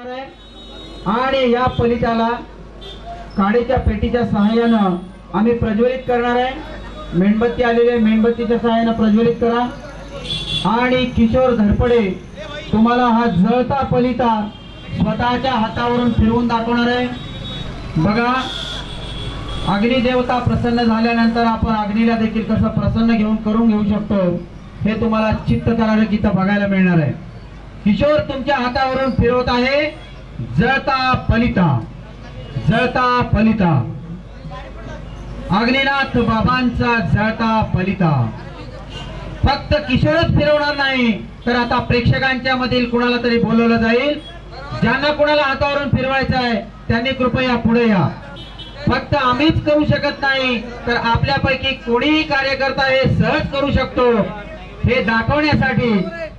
आणि या पलिताला काडीच्या पेटीच्या सहाय्याने आम्ही प्रज्वलित करणार आहे। मेणबत्ती आलेले मेणबत्तीच्या सहाय्याने प्रज्वलित करा आणि किशोर धरपडे तुम्हाला हा जळता पलिता स्वतःच्या हातावरून फिरवून दाखवणार आहे। बघा, अग्निदेवता प्रसन्न झाल्यानंतर आपण अग्नीला देखील कसं प्रसन्न करून घेऊ शकतो हे तुम्हाला चित्तथरारक बघायला मिळणार आहे। किशोर तुमच्या हातावरून फिरवत आहे जळता पलिता, जळता पलिता, अग्निनाथ बाबांचा जळता पलिता। फक्त किशोरच फिरवणार नाही तर आता प्रेक्षकांच्या मधील कुणाला तरी बोलवलं जाईल। ज्यांना कुणाला हातावरून फिरवायचं आहे त्यांनी कृपया पुढे या। फक्त आम्हीच करू शकत नाही तर आपल्यापैकी कोणीही कार्यकर्ता हे सहज करू शकतो हे दाखवण्यासाठी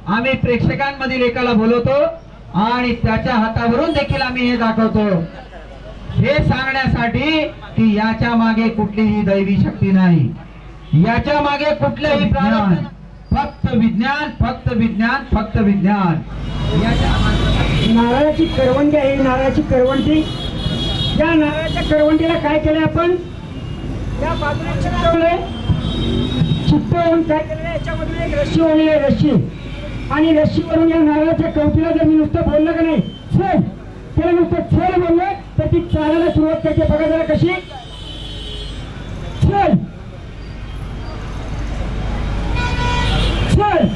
आम्ही प्रेक्षकांमधील एकाला बोलवतो आणि त्याच्या हातावरून देखील आम्ही हे दाखवतो, हे सांगण्यासाठी की याच्या मागे कुठलीही दैवी शक्ती नाही, याच्या मागे कुठलेही प्राण, फक्त विज्ञान, फक्त विज्ञान, फक्त विज्ञान। नारळाची करवंटी आहे, नारळाची करवंटी। या नारळाच्या करवंटीला काय केलं आपण, या बाजूला चिपटवून काय केलं, याच्यामधून एक रस्सी ओढली आहे, रस्सी, आणि रस्सीवरून या नारळाच्या कवटीला जर मी नुसतं बोललं का नाही चल, त्याला नुसतं चल बोललं तर ती चालायला सुरुवात करते। बघा जरा कशी, चल चल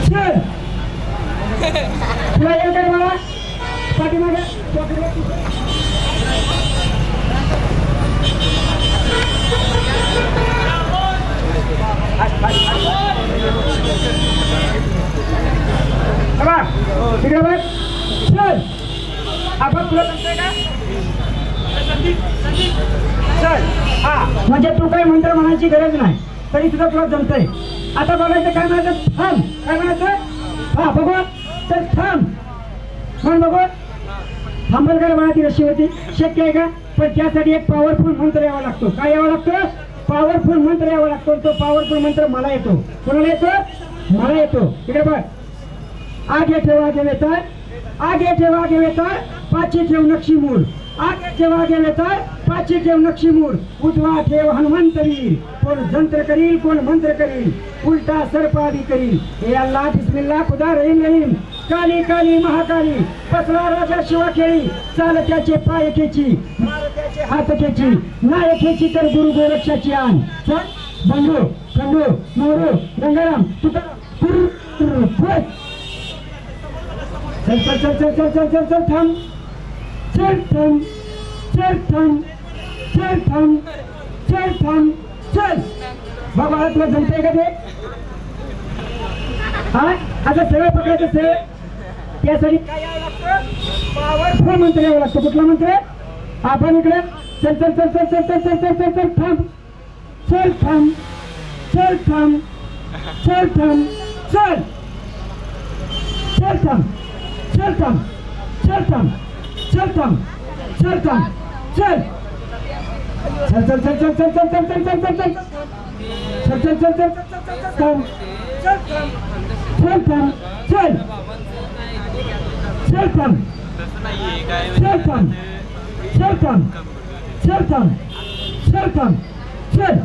चल, तुला येईल काय मला पाठीमागे तिकडे बघ, चल आपण तुला जमतंय का, चल। हा म्हणजे तू काही मंत्र म्हणायची गरज नाही तरी सुद्धा तुला जमतंय। आता बघायचं काय म्हणायचं, थांब, काय म्हणायचं, हा बघू तर थांब म्हण, बघू थांबल काय म्हणा, ती रशी होती, शक्य आहे का, पण त्यासाठी एक पॉवरफुल मंत्र यावा लागतो। काय यावा लागतो, पॉवरफुल मंत्र यावा लागतो। तो पॉवरफुल मंत्र मला येतो, कोणाला येतो, मला येतो। इकडे बघ, आगे ठेव आगे वेताळ, आगे ठेव आगे वेताळ, पाची ठेव नक्षी मूळ, आगे ठेव आगे वेताळ, पाची ठेव नक्षी मूळ, उजवा ठेव हनुमंत वीर, कोण जंत्र करील कोण मंत्र करील, उलटा सर्प आदी करील, हे अल्लाह बिस्मिल्लाह खुदा रहीम रहीम, काली काली महाकाली, बसला राजा शिवा खेळी, चाल त्याचे पाय खेची, मार त्याचे हात खेची, नाय खेची तर गुरु गोरक्षाची आण, चल बंडू खंडू मोरू गंगाराम तुकाराम, चल चल चल चल चल चल चल चल, थांब, चल थांब, चल थांब, चल थांब, चल थांब, चल। बाबा तुला जमतंय का ते, हा आता सगळं पकडायचं सगळं, त्यासाठी काय यावं लागतं, पॉवरफुल मंत्र यावं लागतं। कुठला मंत्र, आपण इकडे चल चल चल चल चल चल चल चल चल, थांब, चल थांब, चल थांब, चल थांब, चल, चल थांब, चल थांब, चल थांब, चल थांब, चल थांब, चल, चल चल चल चल चल चल चल चल चल चल चल, चल चल चल चल चल थांब, चल थांब, चल थांब, चल, चल थांब, चल थांब, चल थांब, चल थांब, चल थांब, चल थांब, चल।